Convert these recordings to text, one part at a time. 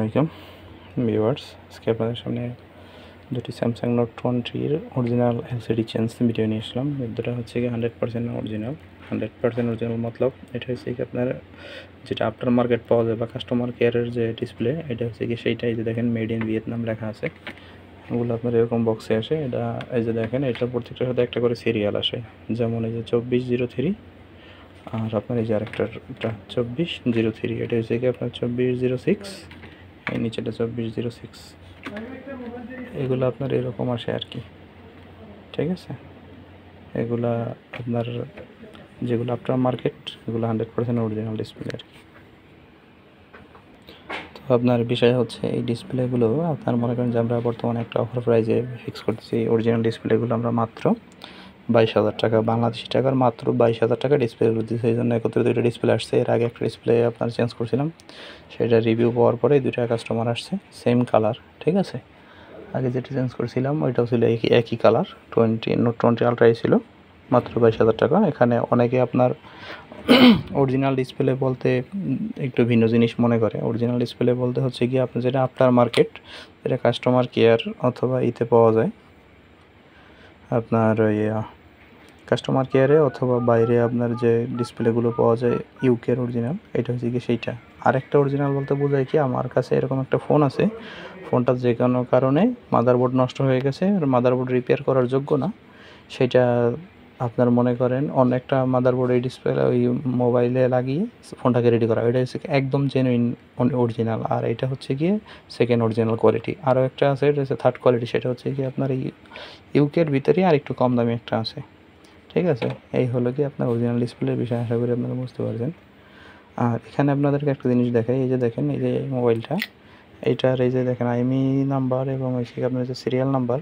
আলাইকুম ভিউয়ার্স, আজকে আপনাদের সামনে দুটি স্যামসাং নোট 20-র অরিজিনাল এলসিডি চেঞ্জ ভিডিও নিয়ে আসলাম। দুটো হচ্ছে কি 100% অরিজিনাল। 100% অরিজিনাল মতলব এটা হচ্ছে কি আপনার যেটা আফটার মার্কেট পাওয়া যায় বা কাস্টমার কেয়ারের যে ডিসপ্লে, এটা হচ্ছে কি সেইটাই। যে দেখেন মেড ইন ভিয়েতনাম লেখা আছে, এগুলো আপনার এরকম বক্সে আসে। এটা এই যে দেখেন, এটা প্রত্যেকটার সাথে একটা করে সিরিয়াল আসে। যেমন এই যে 2403, আর আপনার এই যে আরেকটার 2403, এটা হচ্ছে কি আপনার 2406, এই নিচেটা 2406। এগুলো আপনার এরকম আসে আর কি, ঠিক আছে। এগুলা আপনার যেগুলো আফটার মার্কেট, এগুলো 100% অরিজিনাল ডিসপ্লে আর কি। তো আপনার বিষয় হচ্ছে এই ডিসপ্লেগুলো আপনার মনে করেন যে আমরা বর্তমানে একটা অফার প্রাইজে ফিক্স করতেছি। অরিজিনাল ডিসপ্লেগুলো আমরা মাত্র 22,000 টাকা, বাংলাদেশি টাকার মাত্র 22,000 টাকা ডিসপ্লেগুলো দিচ্ছে। এই জন্য একত্রে দুইটা ডিসপ্লে আসছে। এর আগে একটা ডিসপ্লে আপনার চেঞ্জ করছিলাম, সেটা রিভিউ পাওয়ার পরে দুইটা কাস্টমার আসছে, সেম কালার, ঠিক আছে। আগে যেটা চেঞ্জ করেছিলাম ওইটাও ছিল একই কালার, নোট 20 আলট্রাই ছিল, মাত্র 22,000 টাকা। এখানে অনেকে আপনার অরিজিনাল ডিসপ্লে বলতে একটু ভিন্ন জিনিস মনে করে। অরিজিনাল ডিসপ্লে বলতে হচ্ছে কি আপনার যেটা আফটার মার্কেট, যেটা কাস্টমার কেয়ার অথবা ইতে পাওয়া যায়, আপনার ওই কাস্টমার কেয়ারে অথবা বাইরে আপনার যে ডিসপ্লেগুলো পাওয়া যায় ইউকের অরিজিনাল, এটা হচ্ছে কি সেইটা। আরেকটা অরিজিনাল বলতে বোঝায় কি, আমার কাছে এরকম একটা ফোন আছে, ফোনটা যে কোনো কারণে মাদারবোর্ড নষ্ট হয়ে গেছে, আর মাদারবোর্ড রিপেয়ার করার যোগ্য না। সেটা আপনার মনে করেন অন্য একটা মাদারবোর্ড এই ডিসপ্লে ওই মোবাইলে লাগিয়ে ফোনটাকে রেডি করা, এটা হচ্ছে একদম জেনুইন অরিজিনাল। আর এটা হচ্ছে গিয়ে সেকেন্ড অরিজিনাল কোয়ালিটি। আরও একটা আছে, এটা হচ্ছে থার্ড কোয়ালিটি, সেটা হচ্ছে কি আপনার এই ইউকের ভিতরেই আর একটু কম দামি একটা আছে, ঠিক আছে। এই হলো কি আপনার অরিজিনাল ডিসপ্লের বিষয়, আশা করি আপনারা বুঝতে পারছেন। আর এখানে আপনাদেরকে একটা জিনিস দেখাই, এই যে দেখেন এই যে মোবাইলটা, এইটার এই যে দেখেন আইএমই নাম্বার এবং হচ্ছে আপনার যে সিরিয়াল নাম্বার,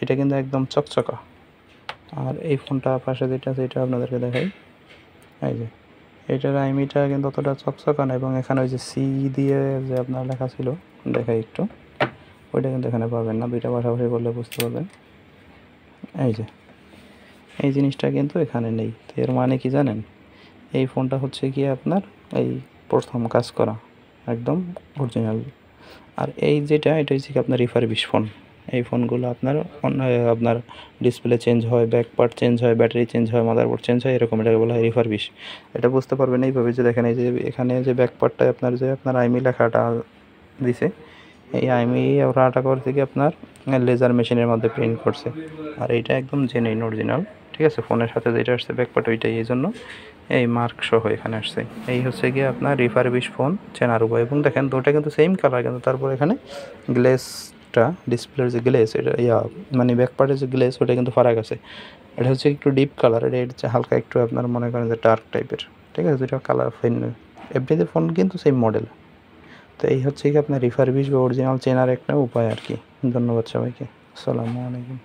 এটা কিন্তু একদম চকচকা। আর এই ফোনটা পাশে যেটা আছে এটা আপনাদেরকে দেখাই, এই যে এটার আইএমইটা কিন্তু অতটা চকচকা না, এবং এখানে ওই যে সি দিয়ে যে আপনার লেখা ছিল, দেখাই একটু, ওইটা কিন্তু এখানে পাবেন না। দুইটা পাশাপাশি করলে বুঝতে পারবেন। এই যে এই জিনিসটা কিন্তু এখানে নেই। তো এর মানে কি জানেন, এই ফোনটা হচ্ছে কি আপনার এই প্রথম কাজ করা, একদম অরিজিনাল। আর এই যেটা, এটা হচ্ছে কি আপনার রিফারবিশ ফোন। এই ফোনগুলো আপনার আপনার ডিসপ্লে চেঞ্জ হয়, ব্যাক পার্ট চেঞ্জ হয়, ব্যাটারি চেঞ্জ হয়, মাদারবোর্ড চেঞ্জ হয়, এরকম এটাকে বলা হয় রিফারবিশ। এটা বুঝতে পারবেন এইভাবে যে দেখেন, এই যে এখানে যে ব্যাক পার্টটায় আপনার যে আপনার আইএমই লেখাটা দিছে, এই আইএমই ওরাটা করছে কি আপনার লেজার মেশিনের মধ্যে প্রিন্ট করছে। আর এইটা একদম জেনুইন অরিজিনাল, ঠিক আছে। ফোনের সাথে যেটা আসছে ব্যাকপার্ট ওইটাই, এই জন্য এই মার্ক সহ এখানে আসছে। এই হচ্ছে গিয়ে আপনার রিফারবিশ ফোন চেনার উপায়। এবং দেখেন দুটো কিন্তু সেম কালার, কিন্তু তারপর এখানে গ্লেসটা, ডিসপ্লের যে গ্লেস, এটা মানে ব্যাকপার্টের যে গ্লেস, ওটা কিন্তু ফারাক আছে। এটা হচ্ছে একটু ডিপ কালার, এটা হচ্ছে হালকা একটু আপনার মনে করেন যে ডার্ক টাইপের, ঠিক আছে। দুটো কালার ভিন্ন, এমনিতে ফোন কিন্তু সেম মডেল। তো এই হচ্ছে কি আপনার রিফারবিশ বা অরিজিনাল চেনার একটা উপায় আর কি। ধন্যবাদ সবাইকে, আসসালামু আলাইকুম।